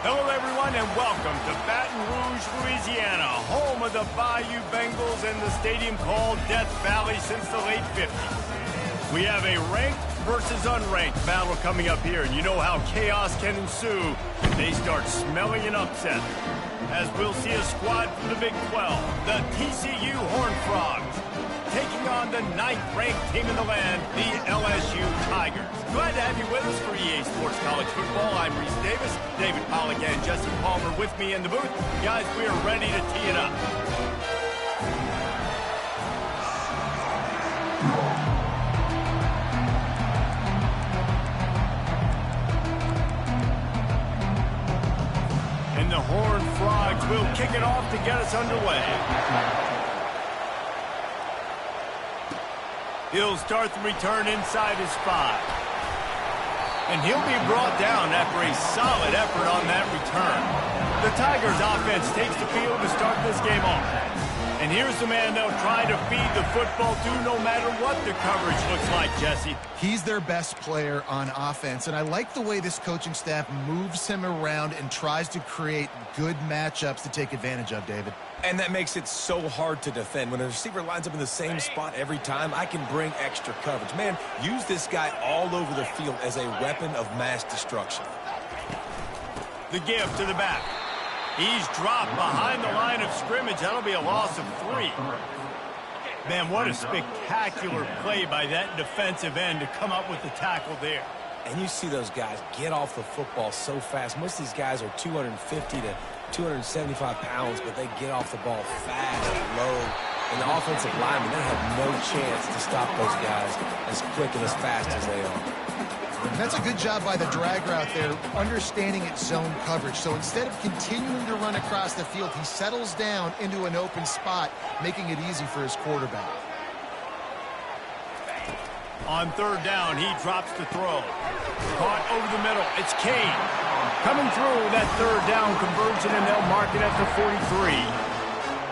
Hello, everyone, and welcome to Baton Rouge, Louisiana, home of the Bayou Bengals and the stadium called Death Valley since the late 50s. We have a ranked versus unranked battle coming up here, and you know how chaos can ensue if they start smelling an upset. As we'll see a squad from the Big 12, the TCU Horned Frogs, taking on the 9th-ranked team in the land, the LSU Tigers. Glad to have you with us for EA Sports College Football. I'm Reese Davis, David Pollock, and Jesse Palmer with me in the booth. Guys, we are ready to tee it up. And the Horned Frogs will kick it off to get us underway. He'll start the return inside his 5. And he'll be brought down after a solid effort on that return. The Tigers offense takes the field to start this game off. And here's the man they'll try to feed the football to no matter what the coverage looks like, Jesse. He's their best player on offense, and I like the way this coaching staff moves him around and tries to create good matchups to take advantage of, David. And that makes it so hard to defend. When a receiver lines up in the same spot every time, I can bring extra coverage. Man, use this guy all over the field as a weapon of mass destruction. The give to the back. He's dropped behind the line of scrimmage. That'll be a loss of 3. Man, what a spectacular play by that defensive end to come up with the tackle there. And you see those guys get off the football so fast. Most of these guys are 250 to 275 pounds, but they get off the ball fast, low. And the offensive linemen, they have no chance to stop those guys as quick and as fast as they are. That's a good job by the drag route there, understanding its zone coverage. So instead of continuing to run across the field, he settles down into an open spot, making it easy for his quarterback. On 3rd down, he drops the throw. Caught over the middle. It's Kane. Coming through that 3rd down conversion, and they'll mark it at the 43.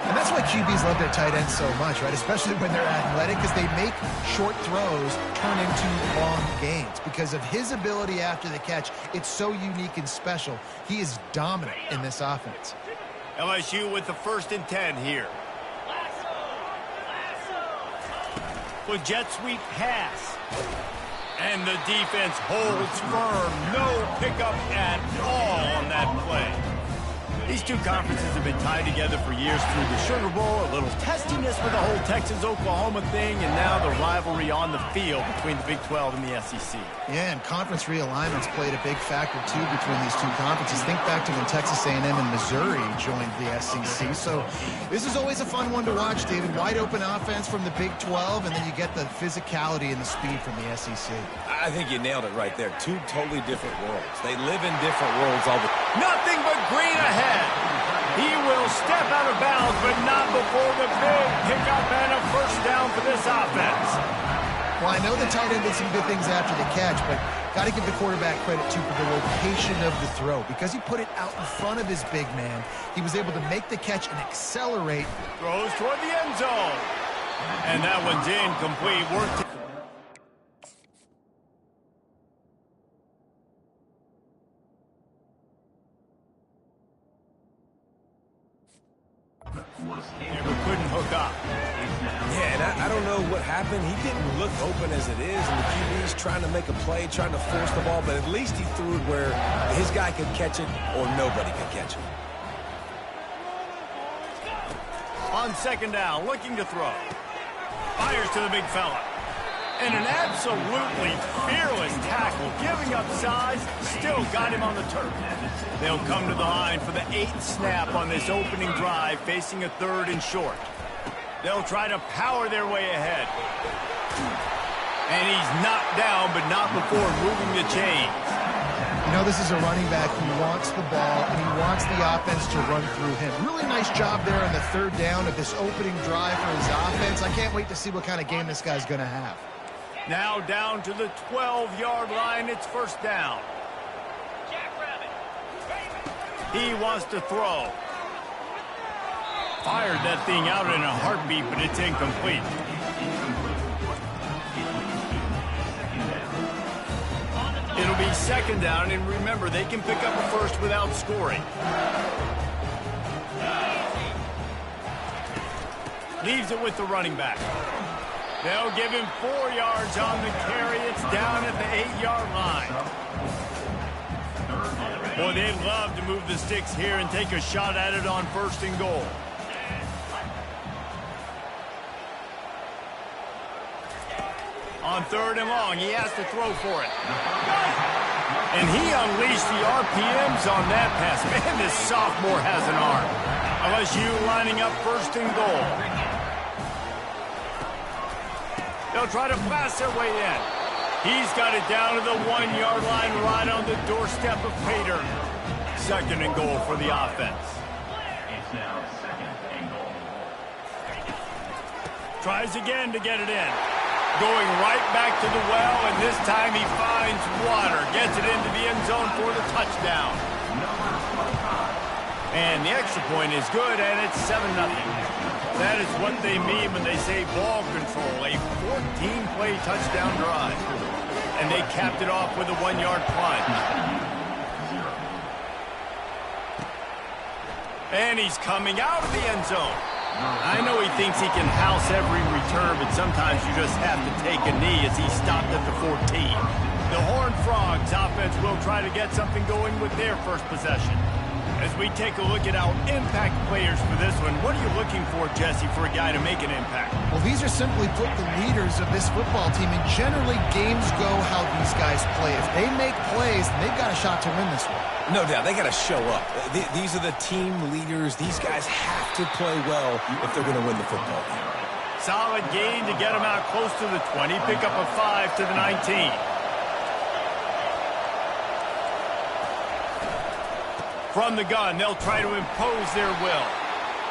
And that's why QBs love their tight ends so much, right? Especially when they're athletic, because they make short throws turn into long gains. Because of his ability after the catch, it's so unique and special. He is dominant in this offense. LSU with the 1st and 10 here. With jet sweep pass. And the defense holds firm. No pickup at all on that play. These two conferences have been tied together for years through the Sugar Bowl, a little testiness with the whole Texas-Oklahoma thing, and now the rivalry on the field between the Big 12 and the SEC. Yeah, and conference realignments played a big factor, too, between these two conferences. Think back to when Texas A&M and Missouri joined the SEC. So this is always a fun one to watch, David. Wide-open offense from the Big 12, and then you get the physicality and the speed from the SEC. I think you nailed it right there. Two totally different worlds. They live in different worlds all the time. Nothing but green ahead. He will step out of bounds, but not before the big pickup and a 1st down for this offense. Well, I know the tight end did some good things after the catch, but got to give the quarterback credit, too, for the location of the throw. Because he put it out in front of his big man, he was able to make the catch and accelerate. Throws toward the end zone. And that one's incomplete. Worked. Couldn't hook up. Yeah, and I don't know what happened. He didn't look open as it is, and the QB's trying to make a play, trying to force the ball, but at least he threw it where his guy could catch it or nobody could catch it. On 2nd down, looking to throw. Fires to the big fella. And an absolutely fearless tackle, giving up size, still got him on the turf. They'll come to the line for the 8th snap on this opening drive, facing a 3rd and short. They'll try to power their way ahead. And he's knocked down, but not before moving the chains. You know, this is a running back who wants the ball, and he wants the offense to run through him. Really nice job there on the 3rd down of this opening drive for his offense. I can't wait to see what kind of game this guy's going to have. Now down to the 12-yard line. It's 1st down. He wants to throw. Fired that thing out in a heartbeat, but it's incomplete. It'll It'll be second down, and remember, they can pick up a first without scoring. Leaves it with the running back. They'll give him 4 yards on the carry. It's down at the 8-yard line. Boy, they'd love to move the sticks here and take a shot at it on 1st and goal. On 3rd and long, he has to throw for it. And he unleashed the RPMs on that pass. Man, this sophomore has an arm. LSU lining up 1st and goal. They'll try to pass their way in. He's got it down to the 1-yard line right on the doorstep of Pater. 2nd and goal for the offense. It's now 2nd and goal. Tries again to get it in. Going right back to the well, and this time he finds water. Gets it into the end zone for the touchdown. And the extra point is good, and it's 7-0. That is what they mean when they say ball control. A 14-play touchdown drive. And they capped it off with a 1-yard plunge. And he's coming out of the end zone. I know he thinks he can house every return, but sometimes you just have to take a knee as he stopped at the 14. The Horned Frogs offense will try to get something going with their first possession. As we take a look at our impact players for this one, what are you looking for, Jesse, for a guy to make an impact? Well, these are simply put the leaders of this football team, and generally games go how these guys play. If they make plays, then they've got a shot to win this one. No doubt, they got to show up. These are the team leaders. These guys have to play well if they're going to win the football game. Solid gain to get them out close to the 20. Pick up a 5 to the 19. From the gun, they'll try to impose their will.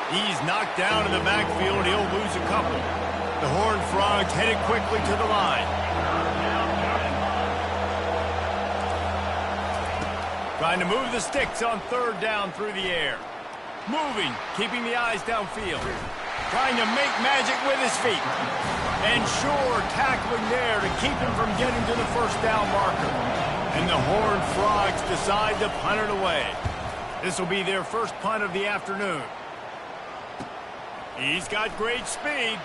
He's knocked down in the backfield. He'll lose a couple. The Horned Frogs headed quickly to the line. Trying to move the sticks on 3rd down through the air. Moving, keeping the eyes downfield. Trying to make magic with his feet. And sure, tackling there to keep him from getting to the 1st down marker. And the Horned Frogs decide to punt it away. This will be their first punt of the afternoon. He's got great speed.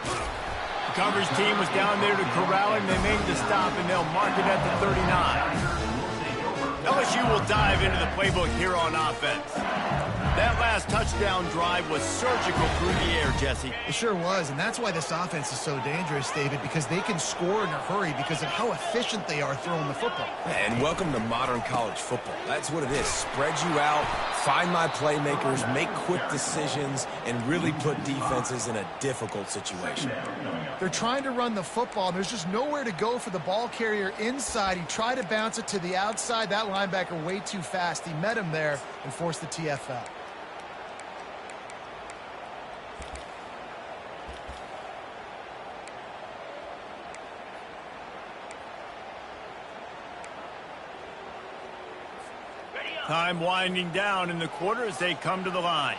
The coverage team was down there to corral him. They made the stop, and they'll mark it at the 39. LSU will dive into the playbook here on offense. That last touchdown drive was surgical through the air, Jesse. It sure was, and that's why this offense is so dangerous, David, because they can score in a hurry because of how efficient they are throwing the football. And welcome to modern college football. That's what it is. Spread you out, find my playmakers, make quick decisions, and really put defenses in a difficult situation. They're trying to run the football, and there's just nowhere to go for the ball carrier inside. He tried to bounce it to the outside. That linebacker way too fast. He met him there and forced the TFL. Time winding down in the quarter as they come to the line.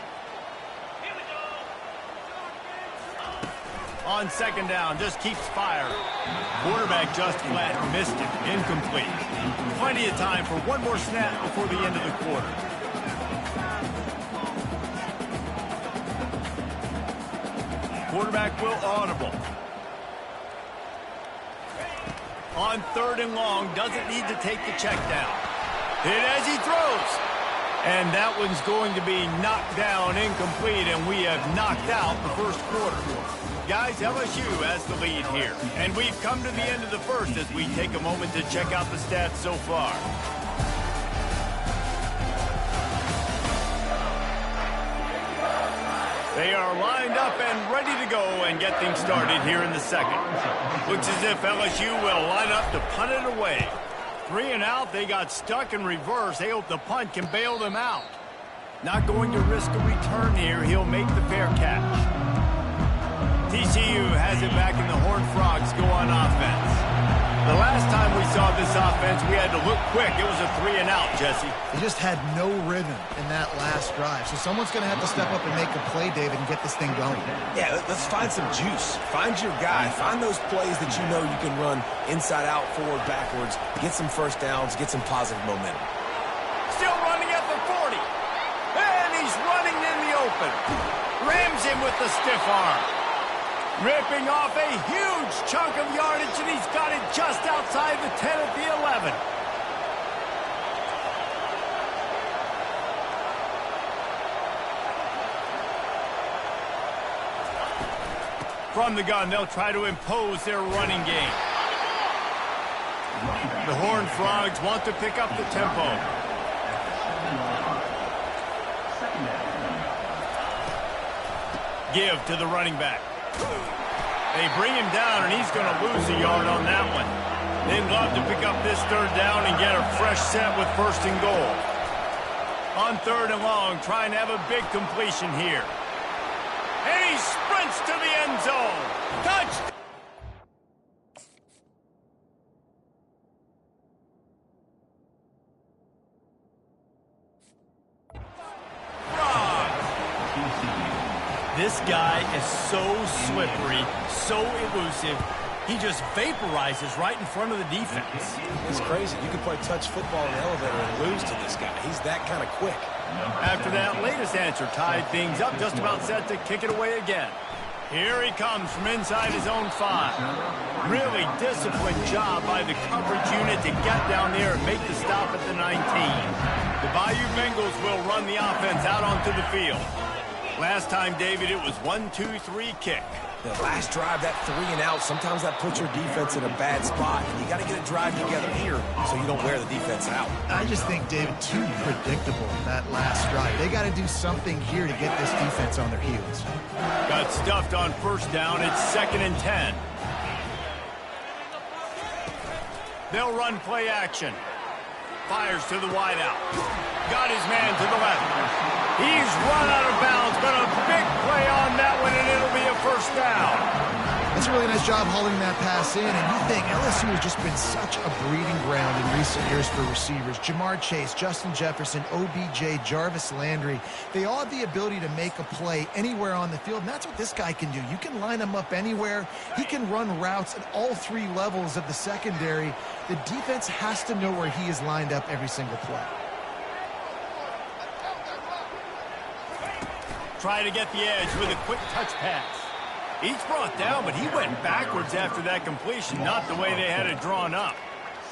On 2nd down, just keeps firing. Quarterback just flat missed it. Incomplete. Plenty of time for one more snap before the end of the quarter. Quarterback will audible. On 3rd and long, doesn't need to take the check down. Hit as he throws. And that one's going to be knocked down, incomplete, and we have knocked out the 1st quarter. Guys, LSU has the lead here. And we've come to the end of the 1st as we take a moment to check out the stats so far. They are lined up and ready to go and get things started here in the 2nd. Looks as if LSU will line up to punt it away. 3 and out, they got stuck in reverse. They hope the punt can bail them out. Not going to risk a return here. He'll make the fair catch. TCU has it back, and the Horned Frogs go on offense. The last time we saw this offense, we had to look quick. It was a 3-and-out, Jesse. They just had no rhythm in that last drive. So someone's going to have to step up and make a play, David, and get this thing going. Yeah, let's find some juice. Find your guy. Find those plays that you know you can run inside out, forward, backwards. Get some first downs. Get some positive momentum. Still running at the 40. And he's running in the open. Rams him with the stiff arm. Ripping off a huge chunk of yardage, and he's got it just outside the 10 at the 11. From the gun, they'll try to impose their running game. The Horned Frogs want to pick up the tempo. Give to the running back. They bring him down, and he's going to lose a yard on that one. They'd love to pick up this third down and get a fresh set with first and goal. On 3rd and long, trying to have a big completion here. And he sprints to the end zone. Touchdown! This guy is so slippery, so elusive. He just vaporizes right in front of the defense. It's crazy. You can play touch football in the elevator and lose to this guy. He's that kind of quick. After that latest answer tied things up, just about set to kick it away again. Here he comes from inside his own 5. Really disciplined job by the coverage unit to get down there and make the stop at the 19. The Bayou Bengals will run the offense out onto the field. Last time, David, it was 1-2-3 kick. The last drive, that 3-and-out, sometimes that puts your defense in a bad spot. And you got to get a drive together here so you don't wear the defense out. I just think, David, too predictable that last drive. They got to do something here to get this defense on their heels. Got stuffed on first down. It's 2nd and 10. They'll run play action. Fires to the wideout. Got his man to the left. He's run out of bounds, but a big play on that one, and it'll be a first down. That's a really nice job hauling that pass in, and you think LSU has just been such a breeding ground in recent years for receivers. Jamar Chase, Justin Jefferson, OBJ, Jarvis Landry, they all have the ability to make a play anywhere on the field, and that's what this guy can do. You can line him up anywhere. He can run routes at all 3 levels of the secondary. The defense has to know where he is lined up every single play. Try to get the edge with a quick touch pass. He's brought down, but he went backwards after that completion, not the way they had it drawn up.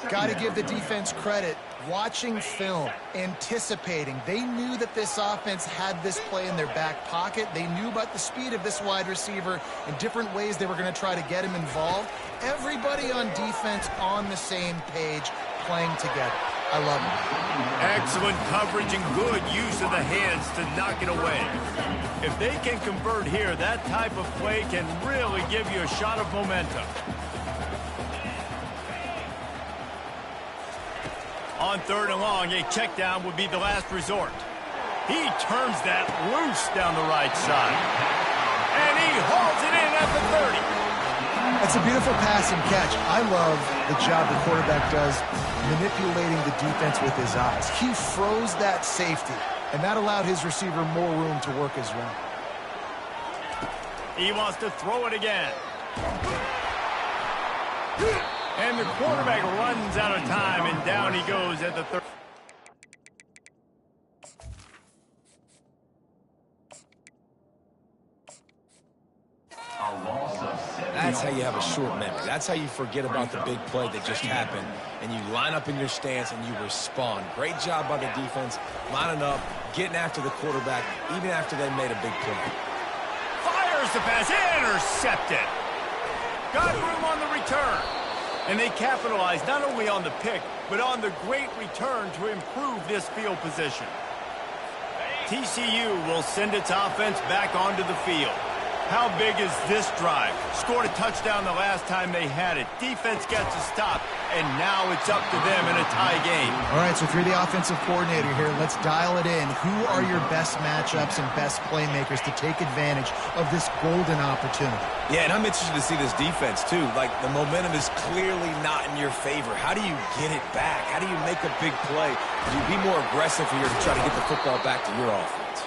Got to give the defense credit. Watching film, anticipating. They knew that this offense had this play in their back pocket. They knew about the speed of this wide receiver and different ways they were going to try to get him involved. Everybody on defense on the same page, playing together. I love it. Excellent coverage and good use of the hands to knock it away. If they can convert here, that type of play can really give you a shot of momentum. On 3rd and long, a check down would be the last resort. He turns that loose down the right side. And he hauls it in at the 30. That's a beautiful pass and catch. I love the job the quarterback does manipulating the defense with his eyes. He froze that safety, and that allowed his receiver more room to work his run. He wants to throw it again. And the quarterback runs out of time, and down he goes at the 30. That's how you have a short memory. That's how you forget about the big play that just happened, and you line up in your stance and you respond. Great job by the defense, lining up, getting after the quarterback, even after they made a big play. Fires the pass, intercepted. Got room on the return. And they capitalize not only on the pick, but on the great return to improve this field position. TCU will send its offense back onto the field. How big is this drive? Scored a touchdown the last time they had it. Defense gets a stop. and now it's up to them in a tie game. All right, so if you're the offensive coordinator here, let's dial it in. Who are your best matchups and best playmakers to take advantage of this golden opportunity? Yeah, and I'm interested to see this defense, too. Like, the momentum is clearly not in your favor. How do you get it back? How do you make a big play? Do you be more aggressive here to try to get the football back to your offense?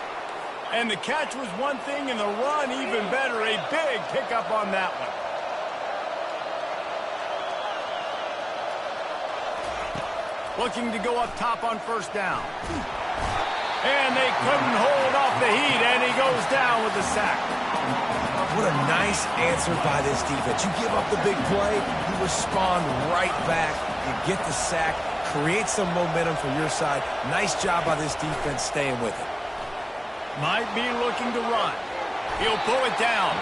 And the catch was one thing, and the run even better. A big pickup on that one. Looking to go up top on first down. And they couldn't hold off the heat, and he goes down with the sack. What a nice answer by this defense. You give up the big play, you respond right back, you get the sack, create some momentum for your side. Nice job by this defense staying with it. Might be looking to run. He'll pull it down.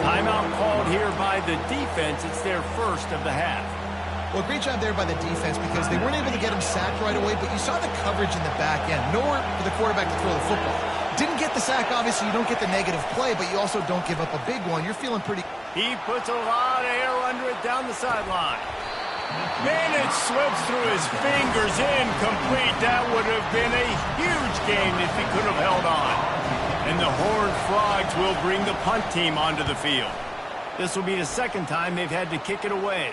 Timeout called here by the defense. It's their first of the half. Well, great job there by the defense because they weren't able to get him sacked right away, but you saw the coverage in the back end. Nowhere for the quarterback to throw the football. Didn't get the sack, obviously. You don't get the negative play, but you also don't give up a big one. You're feeling pretty... He puts a lot of air under it down the sideline. Man, it slips through his fingers, incomplete. That would have been a huge game if he could have held on. And the Horned Frogs will bring the punt team onto the field. This will be the second time they've had to kick it away.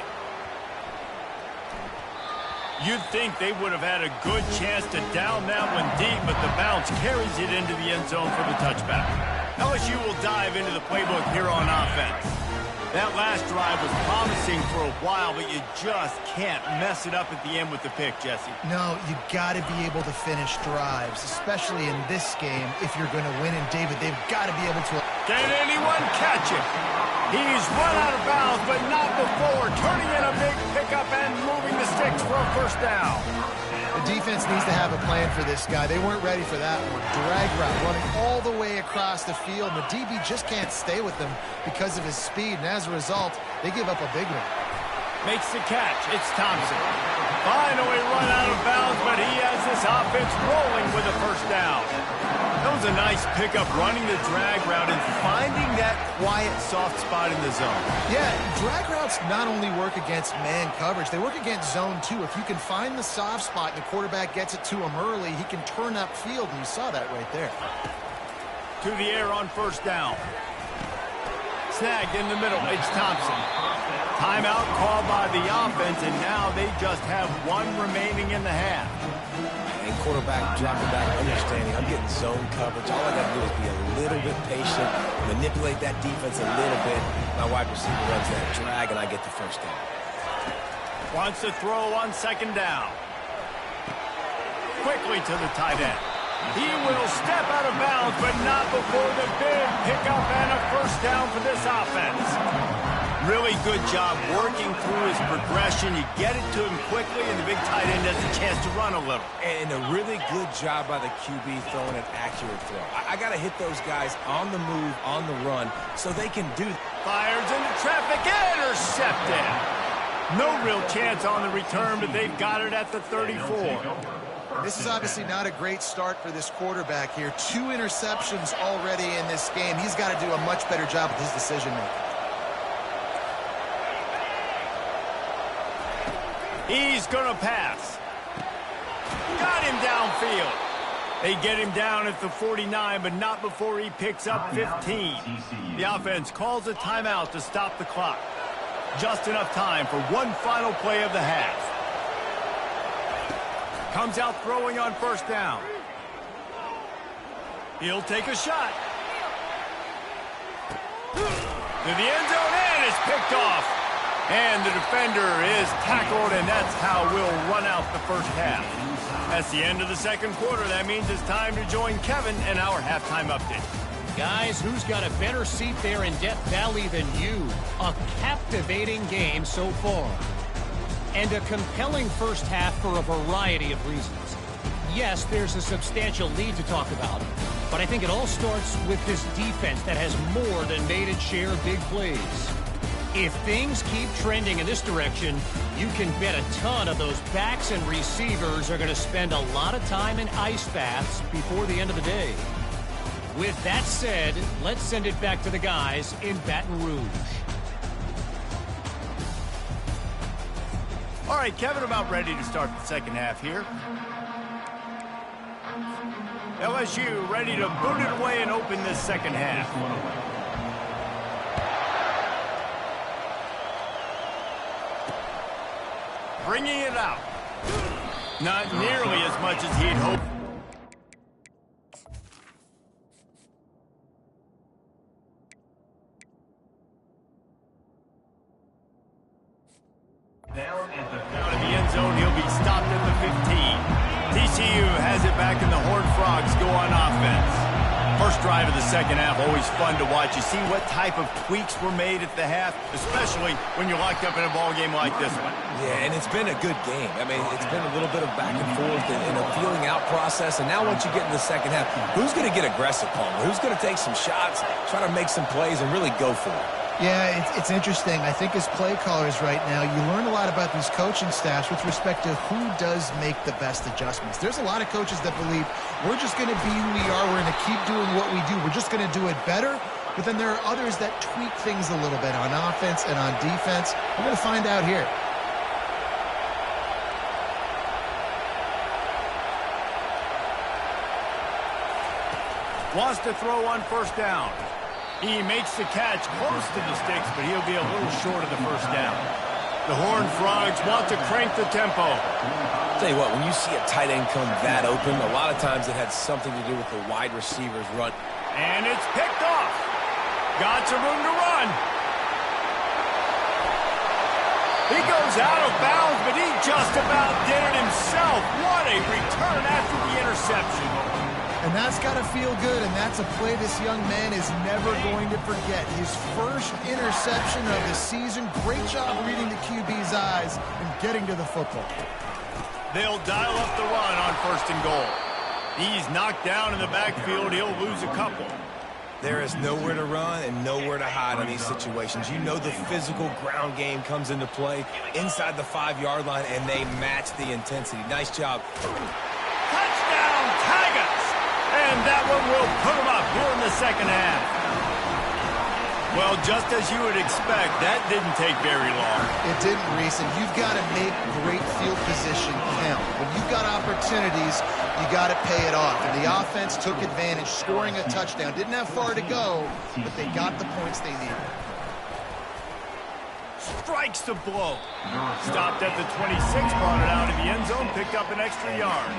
You'd think they would have had a good chance to down that one deep, but the bounce carries it into the end zone for the touchback. LSU will dive into the playbook here on offense. That last drive was promising for a while, but you just can't mess it up at the end with the pick, Jesse. No, you got to be able to finish drives, especially in this game if you're going to win. And, David, they've got to be able to... Can anyone catch it? He's run out of bounds, but not before. Turning in a big pickup and moving the sticks for a first down. The defense needs to have a plan for this guy. They weren't ready for that one. Drag route, running all the way across the field. And the DB just can't stay with them because of his speed. And as a result, they give up a big one. Makes the catch. It's Thompson. Finally run out of bounds, but he has this offense rolling with a first down. That was a nice pickup, running the drag route and finding that quiet, soft spot in the zone. Yeah, drag routes not only work against man coverage, they work against zone too. If you can find the soft spot and the quarterback gets it to him early, he can turn upfield, and you saw that right there. To the air on first down. Snagged in the middle. It's Thompson. Timeout called by the offense, and now they just have one remaining in the half. And quarterback dropping back, understanding I'm getting zone coverage. All I got to do is be a little bit patient, manipulate that defense a little bit. My wide receiver runs that drag, and I get the first down. Wants to throw on second down. Quickly to the tight end. He will step out of bounds, but not before the big pickup and a first down for this offense. Really good job working through his progression. You get it to him quickly, and the big tight end has a chance to run a little. And a really good job by the QB throwing an accurate throw. I got to hit those guys on the move, on the run, so they can do that. Fires into traffic, intercepted. No real chance on the return, but they've got it at the 34. This is obviously not a great start for this quarterback here. 2 interceptions already in this game. He's got to do a much better job with his decision-making. He's going to pass. Got him downfield. They get him down at the 49, but not before he picks up 15. The offense calls a timeout to stop the clock. Just enough time for one final play of the half. Comes out throwing on first down. He'll take a shot. To the end zone, and it's picked off. And the defender is tackled, and that's how we'll run out the first half. That's the end of the second quarter. That means it's time to join Kevin in our halftime update. Guys, who's got a better seat there in Death Valley than you? A captivating game so far. And a compelling first half for a variety of reasons. Yes, there's a substantial lead to talk about, but I think it all starts with this defense that has more than made its share of big plays. If things keep trending in this direction, you can bet a ton of those backs and receivers are going to spend a lot of time in ice baths before the end of the day. With that said, let's send it back to the guys in Baton Rouge. All right, Kevin, about ready to start the second half here. LSU ready to boot it away and open this second half. Bringing it out. Not nearly as much as he'd hoped. Down at the Out of the end zone, he'll be stopped at the 15. TCU has it back, and the Horned Frogs go on offense. First drive of the second half, always fun to watch. You see what type of tweaks were made at the half, especially when you're locked up in a ball game like this one. Yeah, and it's been a good game. I mean, it's been a little bit of back and forth and a feeling out process. And now once you get in the second half, who's going to get aggressive, Palmer? Who's going to take some shots, try to make some plays, and really go for it? Yeah, it's interesting. I think as play callers right now, you learn a lot about these coaching staffs with respect to who does make the best adjustments. There's a lot of coaches that believe we're just going to be who we are. We're going to keep doing what we do. We're just going to do it better. But then there are others that tweak things a little bit on offense and on defense. We're going to find out here. Wants to throw on first down. He makes the catch close to the sticks, but he'll be a little short of the first down. The Horned Frogs want to crank the tempo. I'll tell you what, when you see a tight end come that open, a lot of times it had something to do with the wide receivers run. And it's picked off. Got some room to run. He goes out of bounds, but he just about did it himself. What a return after the interception. And that's got to feel good, and that's a play this young man is never going to forget. His first interception of the season. Great job reading the QB's eyes and getting to the football. They'll dial up the run on first and goal. He's knocked down in the backfield. He'll lose a couple. There is nowhere to run and nowhere to hide on these situations. You know the physical ground game comes into play inside the 5-yard line, and they match the intensity. Nice job. Touchdown, Tigers! And that one will put them up here in the second half. Well, just as you would expect, that didn't take very long. It didn't, Reese, and you've got to make great field position count. When you've got opportunities, you got to pay it off. And the offense took advantage, scoring a touchdown. Didn't have far to go, but they got the points they needed. Strikes the blow. Stopped at the 26, brought it out of the end zone, picked up an extra yard.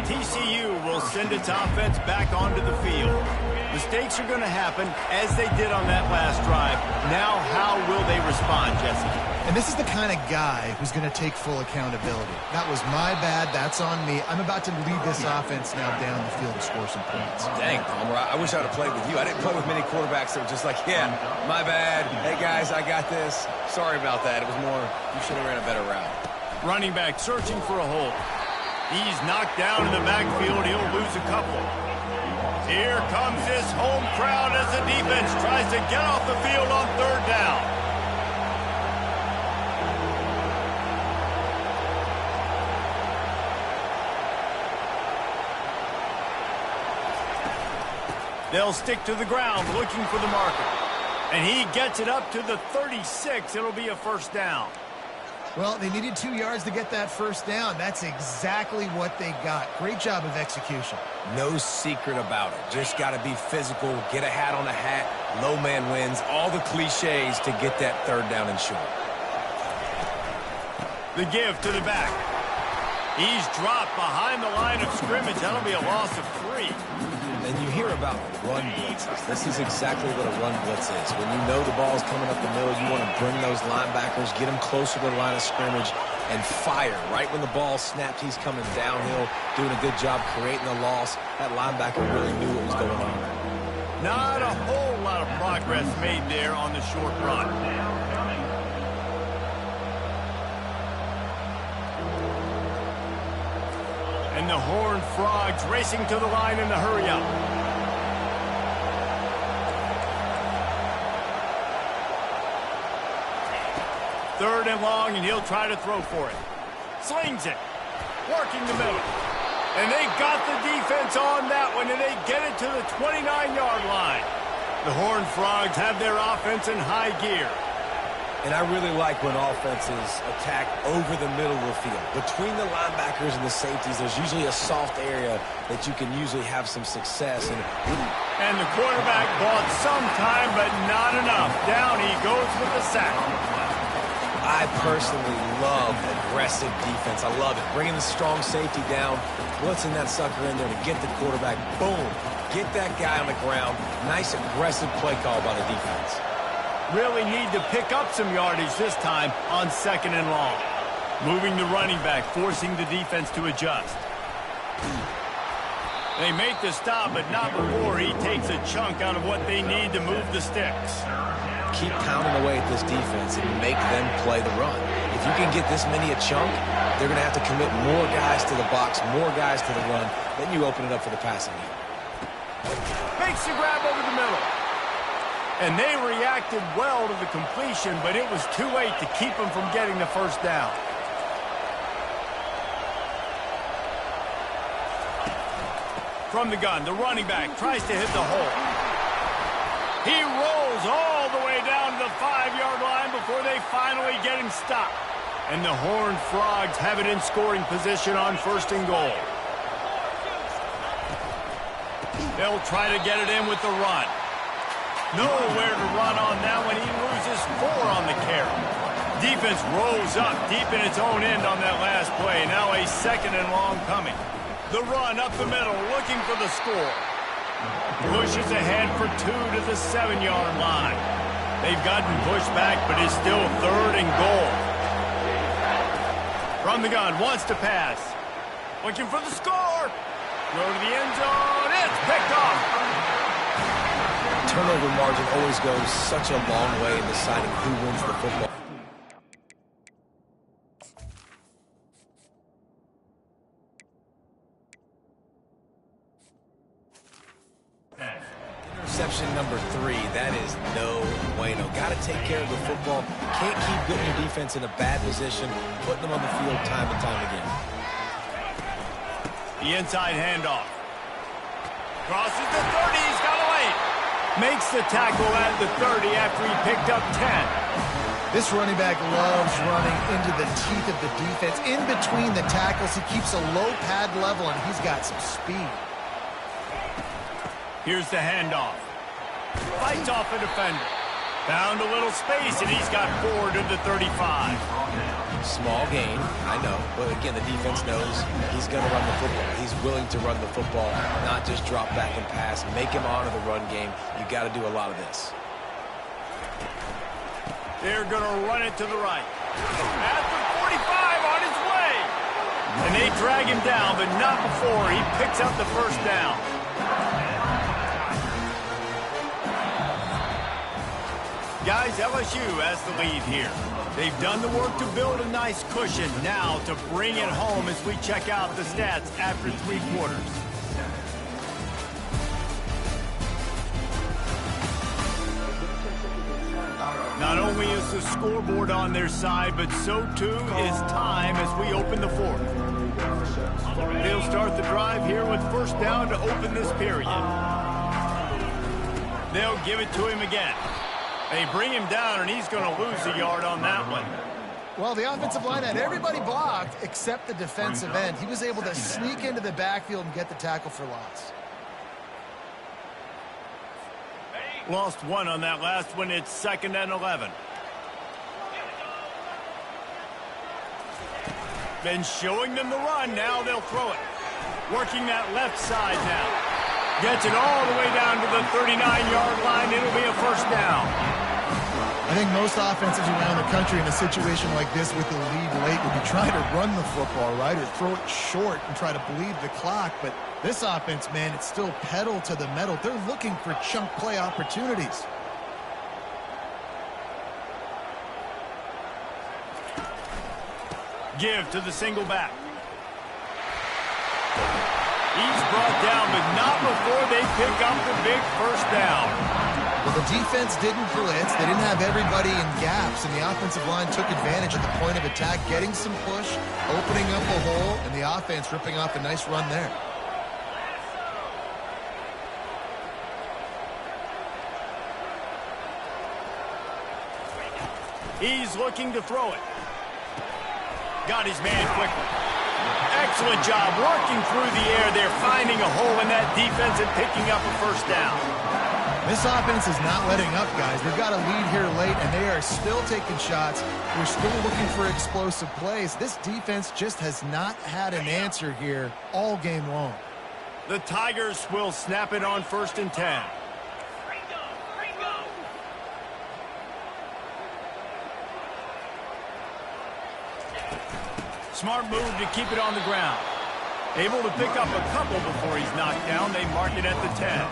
TCU will send its offense back onto the field. Mistakes are going to happen, as they did on that last drive. Now, how will they respond, Jesse? And this is the kind of guy who's going to take full accountability. That was my bad. That's on me. I'm about to lead this offense now down the field to score some points. Dang, Palmer, I wish I would have played with you. I didn't play with many quarterbacks that were just like, yeah, my bad. Hey, guys, I got this. Sorry about that. It was more, you should have ran a better route. Running back searching for a hole. He's knocked down in the backfield. He'll lose a couple. Here comes this home crowd as the defense tries to get off the field on third down. They'll stick to the ground looking for the marker. And he gets it up to the 36. It'll be a first down. Well, they needed 2 yards to get that first down. That's exactly what they got. Great job of execution. No secret about it. Just got to be physical, get a hat on a hat, low man wins, all the cliches to get that third down and short. The give to the back. He's dropped behind the line of scrimmage. That'll be a loss of 3. And you hear about run blitzes. This is exactly what a run blitz is. When you know the ball's coming up the middle, you want to bring those linebackers, get them closer to the line of scrimmage, and fire. Right when the ball snapped, he's coming downhill, doing a good job creating a loss. That linebacker really knew what was going on. Not a whole lot of progress made there on the short run. And the Horned Frogs racing to the line in the hurry-up. Third and long, and he'll try to throw for it. Slings it. Working the middle. And they got the defense on that one, and they get it to the 29-yard line. The Horned Frogs have their offense in high gear. And I really like when offenses attack over the middle of the field. Between the linebackers and the safeties, there's usually a soft area that you can usually have some success. And the quarterback bought some time, but not enough. Down he goes with the sack. I personally love aggressive defense. I love it. Bringing the strong safety down, blitzing that sucker in there to get the quarterback. Boom. Get that guy on the ground. Nice aggressive play call by the defense. Really need to pick up some yardage this time on 2nd and long. Moving the running back, forcing the defense to adjust. They make the stop, but not before he takes a chunk out of what they need to move the sticks. Keep pounding away at this defense and make them play the run. If you can get this many a chunk, they're going to have to commit more guys to the box, more guys to the run. Then you open it up for the passing game. Makes the grab over the middle. And they reacted well to the completion, but it was too late to keep them from getting the first down. From the gun, the running back tries to hit the hole. He rolls all the way down to the 5-yard line before they finally get him stopped. And the Horned Frogs have it in scoring position on 1st and goal. They'll try to get it in with the run. Nowhere to run on that one. He loses 4 on the carry. Defense rolls up deep in its own end on that last play. Now a 2nd and long coming. The run up the middle, looking for the score. Pushes ahead for 2 to the 7-yard line. They've gotten pushed back, but it's still 3rd and goal. From the gun, wants to pass. Looking for the score. Throw to the end zone. It's picked off. Turnover margin always goes such a long way in deciding who wins the football. Interception number 3, that is no bueno. Got to take care of the football. Can't keep getting your defense in a bad position, putting them on the field time and time again. The inside handoff. Crosses the 30, he's got away. Makes the tackle at the 30 after he picked up 10. This running back loves running into the teeth of the defense. In between the tackles, he keeps a low pad level, and he's got some speed. Here's the handoff. Fights off a defender. Found a little space, and he's got 4 to the 35. Small gain, I know, but again, the defense knows he's going to run the football. He's willing to run the football, not just drop back and pass. Make him honor the run game. You got to do a lot of this. They're going to run it to the right. At the 45 on his way. And they drag him down, but not before he picks up the first down. Guys, LSU has the lead here. They've done the work to build a nice cushion. Now to bring it home as we check out the stats after 3 quarters. Not only is the scoreboard on their side, but so too is time as we open the 4th. They'll start the drive here with first down to open this period. They'll give it to him again. They bring him down, and he's going to lose a yard on that one. Well, the offensive line had everybody blocked except the defensive end. He was able to sneak into the backfield and get the tackle for loss. Lost 1 on that last one. It's 2nd and 11. Been showing them the run. Now they'll throw it. Working that left side now. Gets it all the way down to the 39-yard line. It'll be a first down. I think most offenses around the country in a situation like this with the lead late would be trying to run the football, right, or throw it short and try to bleed the clock. But this offense, man, it's still pedal to the metal. They're looking for chunk play opportunities. Give to the single back. He's brought down, but not before they pick up the big first down. Well, the defense didn't blitz. They didn't have everybody in gaps, and the offensive line took advantage at the point of attack, getting some push, opening up a hole, and the offense ripping off a nice run there. He's looking to throw it. Got his man quickly. Excellent job working through the air. They're finding a hole in that defense and picking up a first down. This offense is not letting up, guys. They've got a lead here late, and they are still taking shots. We're still looking for explosive plays. This defense just has not had an answer here all game long. The Tigers will snap it on 1st and 10. Smart move to keep it on the ground. Able to pick up a couple before he's knocked down. They mark it at the 10.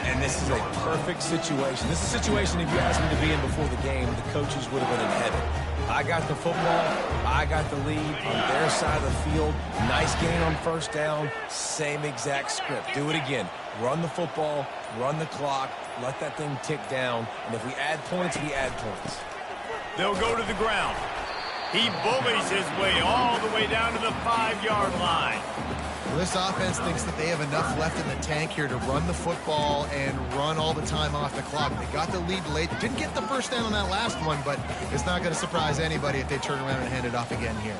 And this is a perfect situation. This is a situation if you asked me to be in before the game, the coaches would have been in heaven. I got the football. I got the lead on their side of the field. Nice gain on 1st down. Same exact script. Do it again. Run the football. Run the clock. Let that thing tick down. And if we add points, we add points. They'll go to the ground. He bullies his way all the way down to the 5-yard line. Well, this offense thinks that they have enough left in the tank here to run the football and run all the time off the clock. They got the lead late. Didn't get the first down on that last one, but it's not going to surprise anybody if they turn around and hand it off again here.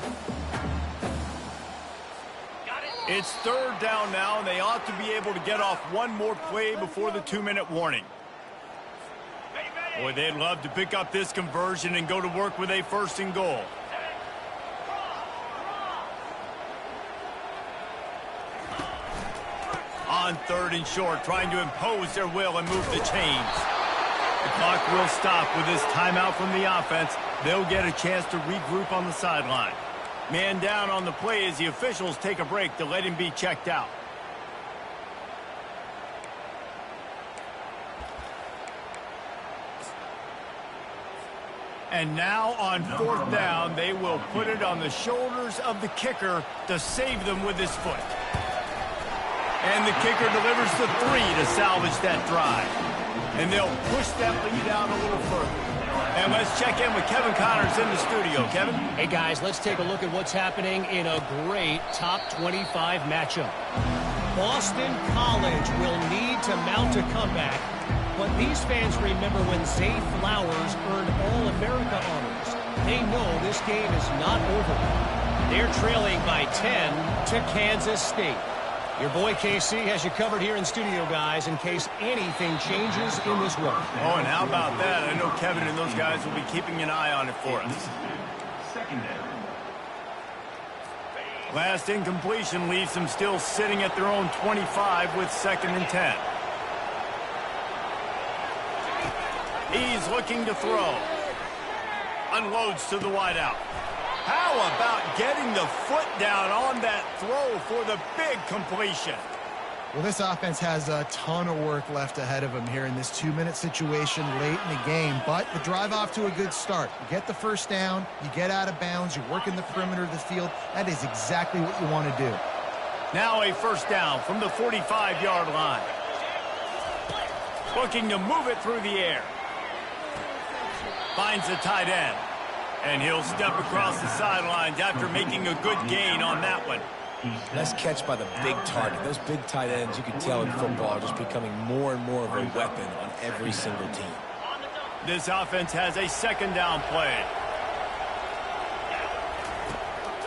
It's 3rd down now, and they ought to be able to get off one more play before the 2-minute warning. Boy, they'd love to pick up this conversion and go to work with a 1st and goal. On 3rd and short, trying to impose their will and move the chains. The clock will stop with this timeout from the offense. They'll get a chance to regroup on the sideline. Man down on the play as the officials take a break to let him be checked out. And now on 4th down, they will put it on the shoulders of the kicker to save them with his foot. And the kicker delivers the 3 to salvage that drive. And they'll push that lead out a little further. And let's check in with Kevin Connors in the studio. Kevin? Hey, guys, let's take a look at what's happening in a great top 25 matchup. Boston College will need to mount a comeback, but these fans remember when Zay Flowers earned All-America honors. They know this game is not over. They're trailing by 10 to Kansas State. Your boy KC has you covered here in studio, guys, in case anything changes in this one. Oh, and how about that? I know Kevin and those guys will be keeping an eye on it for us. 2nd down. Last incompletion leaves them still sitting at their own 25 with 2nd and 10. He's looking to throw. Unloads to the wideout. How about getting the foot down on that throw for the big completion? Well, this offense has a ton of work left ahead of them here in this 2-minute situation late in the game, but the drive off to a good start. You get the 1st down, you get out of bounds, you work in the perimeter of the field. That is exactly what you want to do. Now a 1st down from the 45-yard line. Looking to move it through the air. Finds the tight end. And he'll step across the sidelines after making a good gain on that one. Nice catch by the big target. Those big tight ends, you can tell in football, are just becoming more and more of a weapon on every single team. This offense has a 2nd down play.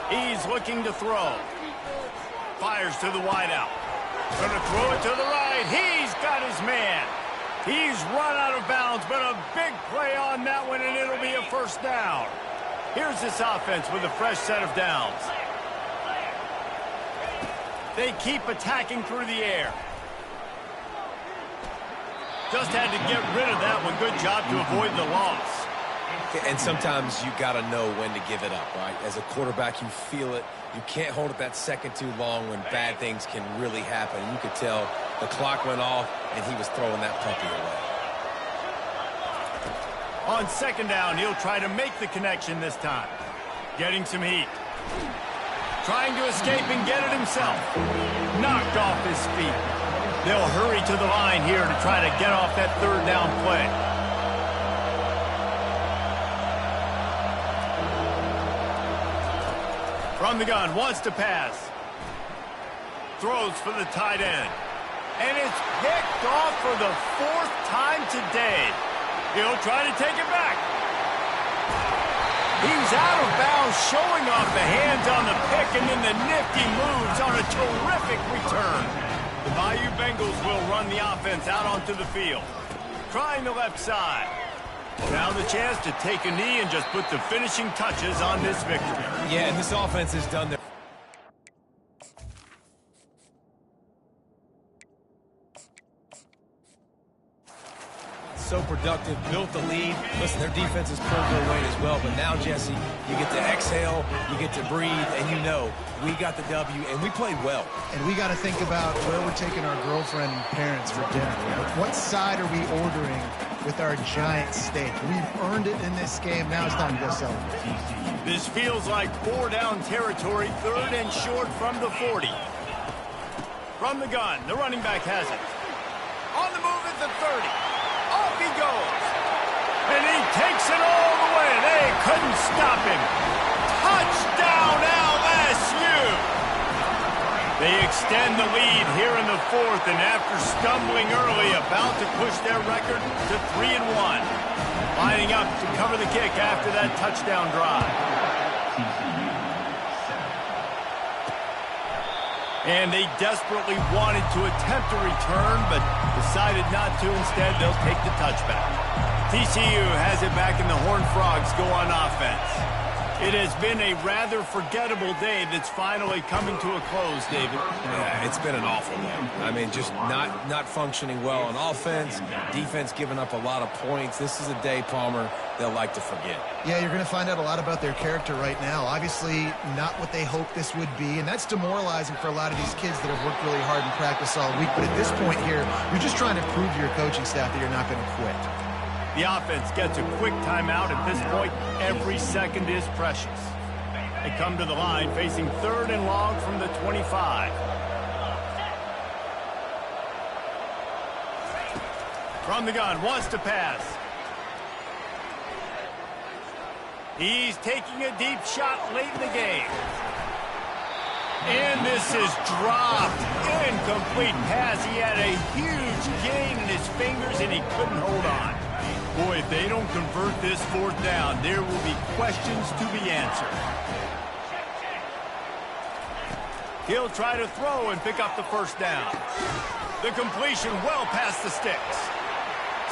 He's looking to throw. Fires to the wideout. Going to throw it to the right. He's got his man. He's run out of bounds, but a big play on that one, and it'll be a 1st down. Here's this offense with a fresh set of downs. They keep attacking through the air. Just had to get rid of that one. Good job to avoid the loss. And sometimes you got to know when to give it up, right? As a quarterback, you feel it. You can't hold it that second too long when bad things can really happen. You could tell the clock went off, and he was throwing that puppy away. On 2nd down, he'll try to make the connection this time. Getting some heat. Trying to escape and get it himself. Knocked off his feet. They'll hurry to the line here to try to get off that 3rd down play. From the gun, wants to pass. Throws for the tight end. And it's picked off for the 4th time today. He'll try to take it back. He's out of bounds, showing off the hands on the pick, and then the nifty moves on a terrific return. The Bayou Bengals will run the offense out onto the field. Trying the left side. Now the chance to take a knee and just put the finishing touches on this victory. Yeah, and this offense has done their... So productive, built the lead. Listen, their defense has pulled their weight as well, but now, Jesse, you get to exhale, you get to breathe, and you know we got the W, and we played well. And we got to think about where we're taking our girlfriend and parents for dinner. What side are we ordering with our giant steak? We've earned it in this game. Now it's time to go celebrate. This feels like 4-down territory, 3rd and short from the 40. From the gun, the running back has it. On the move at the 30. Off he goes. And he takes it all the way. They couldn't stop him. Touchdown LSU. They extend the lead here in the 4th, and after stumbling early, about to push their record to 3-1. Lining up to cover the kick after that touchdown drive. And they desperately wanted to attempt a return, but decided not to. Instead, they'll take the touchback. TCU has it back, and the Horned Frogs go on offense. It has been a rather forgettable day that's finally coming to a close, David. Yeah, it's been an awful day. I mean, just not functioning well on offense, defense giving up a lot of points. This is a day, Palmer, they'll like to forget. Yeah, you're going to find out a lot about their character right now. Obviously, not what they hoped this would be, and that's demoralizing for a lot of these kids that have worked really hard in practice all week. But at this point here, you're just trying to prove to your coaching staff that you're not going to quit. The offense gets a quick timeout. At this point, every second is precious. They come to the line facing 3rd and long from the 25. From the gun, wants to pass. He's taking a deep shot late in the game. And this is dropped. Incomplete pass. He had a huge gain in his fingers, and he couldn't hold on. Boy, if they don't convert this 4th down, there will be questions to be answered. He'll try to throw and pick up the 1st down. The completion well past the sticks.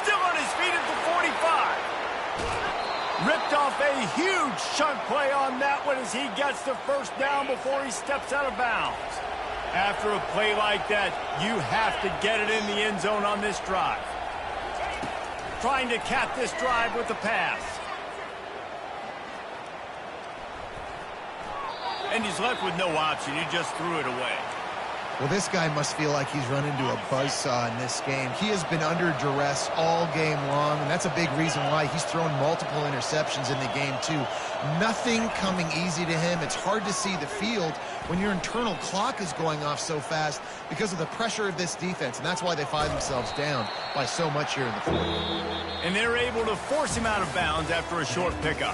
Still on his feet at the 45. Ripped off a huge chunk play on that one as he gets the 1st down before he steps out of bounds. After a play like that, you have to get it in the end zone on this drive. Trying to cap this drive with the pass. And he's left with no option. He just threw it away. Well, this guy must feel like he's run into a buzzsaw in this game. He has been under duress all game long, and that's a big reason why he's thrown multiple interceptions in the game, too. Nothing coming easy to him. It's hard to see the field when your internal clock is going off so fast because of the pressure of this defense, and that's why they find themselves down by so much here in the 4th. And they're able to force him out of bounds after a short pickup.